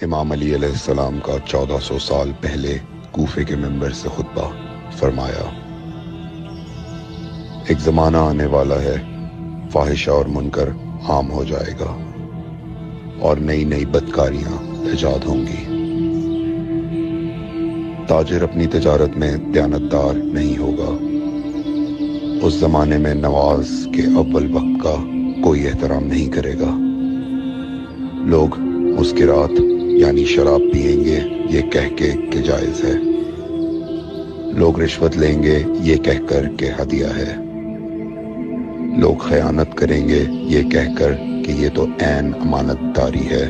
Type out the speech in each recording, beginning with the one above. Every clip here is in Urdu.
امام علی علیہ السلام کا 1400 سال پہلے کوفے کے منبر سے خطبہ فرمایا، ایک زمانہ آنے والا ہے، فاحشہ اور منکر عام ہو جائے گا اور نئی نئی بدکاریاں ایجاد ہوں گی۔ تاجر اپنی تجارت میں دیانتدار نہیں ہوگا۔ اس زمانے میں نماز کے اول وقت کا کوئی احترام نہیں کرے گا۔ لوگ مسکرات یعنی شراب پئیں گے یہ کہہ کے کہ جائز ہے۔ لوگ رشوت لیں گے یہ کہہ کر کہ ہدیہ ہے۔ لوگ خیانت کریں گے یہ کہہ کر کہ یہ تو عین امانت داری ہے۔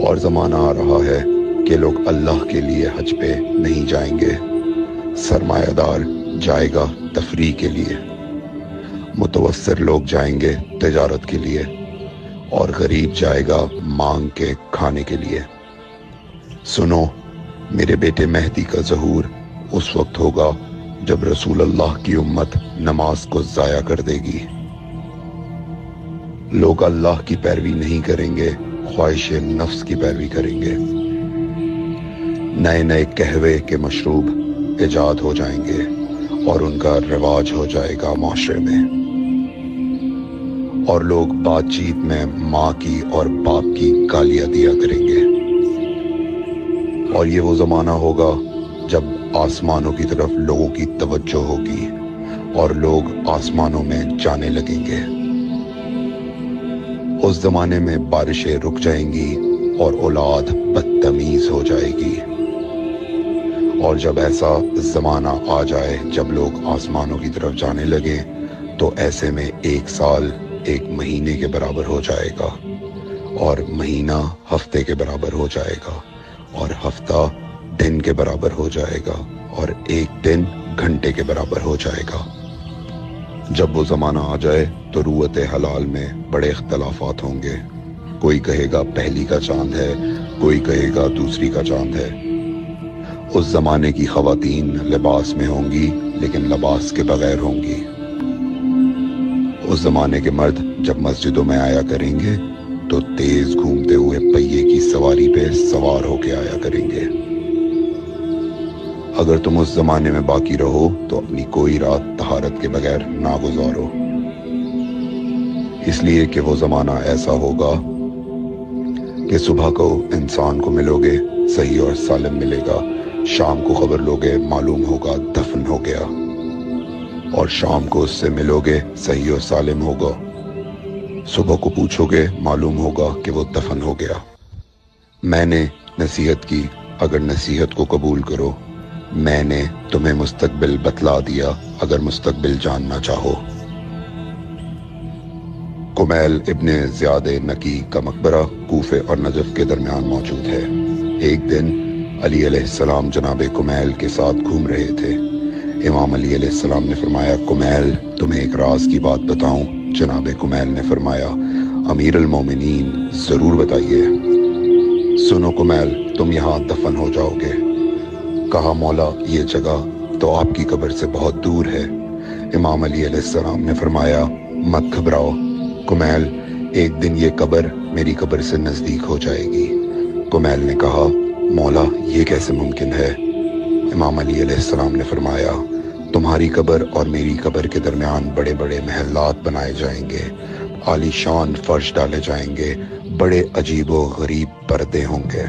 اور زمانہ آ رہا ہے کہ لوگ اللہ کے لیے حج پہ نہیں جائیں گے۔ سرمایہ دار جائے گا تفریح کے لیے، متوسر لوگ جائیں گے تجارت کے لیے، اور غریب جائے گا مانگ کے کھانے کے لیے۔ سنو، میرے بیٹے مہدی کا ظہور اس وقت ہوگا جب رسول اللہ کی امت نماز کو ضائع کر دے گی۔ لوگ اللہ کی پیروی نہیں کریں گے، خواہش نفس کی پیروی کریں گے۔ نئے نئے قہوے کے مشروب ایجاد ہو جائیں گے اور ان کا رواج ہو جائے گا معاشرے میں، اور لوگ بات چیت میں ماں کی اور باپ کی گالیاں دیا کریں گے۔ اور یہ وہ زمانہ ہوگا جب آسمانوں کی طرف لوگوں کی توجہ ہوگی اور لوگ آسمانوں میں جانے لگیں گے۔ اس زمانے میں بارشیں رک جائیں گی اور اولاد بدتمیز ہو جائے گی۔ اور جب ایسا زمانہ آ جائے جب لوگ آسمانوں کی طرف جانے لگیں تو ایسے میں ایک سال ایک مہینے کے برابر ہو جائے گا، اور مہینہ ہفتے کے برابر ہو جائے گا، اور ہفتہ دن کے برابر ہو جائے گا، اور ایک دن گھنٹے کے برابر ہو جائے گا۔ جب وہ زمانہ آ جائے تو روت حلال میں بڑے اختلافات ہوں گے۔ کوئی کہے گا پہلی کا چاند ہے، کوئی کہے گا دوسری کا چاند ہے۔ اس زمانے کی خواتین لباس میں ہوں گی لیکن لباس کے بغیر ہوں گی۔ اس زمانے کے مرد جب مسجدوں میں آیا کریں گے تو تیز گھومتے ہوئے پہیے کی سواری پہ سوار ہو کے آیا کریں گے۔ اگر تم اس زمانے میں باقی رہو تو اپنی کوئی رات طہارت کے بغیر نہ گزارو، اس لیے کہ وہ زمانہ ایسا ہوگا کہ صبح کو انسان کو ملو گے صحیح اور سالم ملے گا، شام کو خبر لوگے معلوم ہوگا دفن ہو گیا، اور شام کو اس سے ملو گے صحیح اور سالم ہوگا، صبح کو پوچھو گے معلوم ہوگا کہ وہ دفن ہو گیا۔ میں نے نصیحت کی، اگر نصیحت کو قبول کرو، میں نے تمہیں مستقبل بتلا دیا اگر مستقبل جاننا چاہو۔ کمیل ابن زیاد نکی کا مقبرہ کوفے اور نجف کے درمیان موجود ہے۔ ایک دن علی علیہ السلام جناب کمیل کے ساتھ گھوم رہے تھے۔ امام علی علیہ السلام نے فرمایا، کمیل تمہیں ایک راز کی بات بتاؤں؟ جناب کمیل نے فرمایا، امیر المومنین ضرور بتائیے۔ سنو کمیل، تم یہاں دفن ہو جاؤ گے۔ کہا، مولا یہ جگہ تو آپ کی قبر سے بہت دور ہے۔ امام علی علیہ السلام نے فرمایا، مت گھبراؤ کمیل، ایک دن یہ قبر میری قبر سے نزدیک ہو جائے گی۔ کمیل نے کہا، مولا یہ کیسے ممکن ہے؟ امام علی علیہ السلام نے فرمایا، تمہاری قبر اور میری قبر کے درمیان بڑے بڑے محلات بنائے جائیں گے، عالی شان فرش ڈالے جائیں گے، بڑے عجیب و غریب پردے ہوں گے،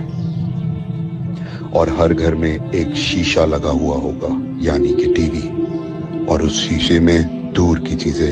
اور ہر گھر میں ایک شیشہ لگا ہوا ہوگا یعنی کہ ٹی وی، اور اس شیشے میں دور کی چیزیں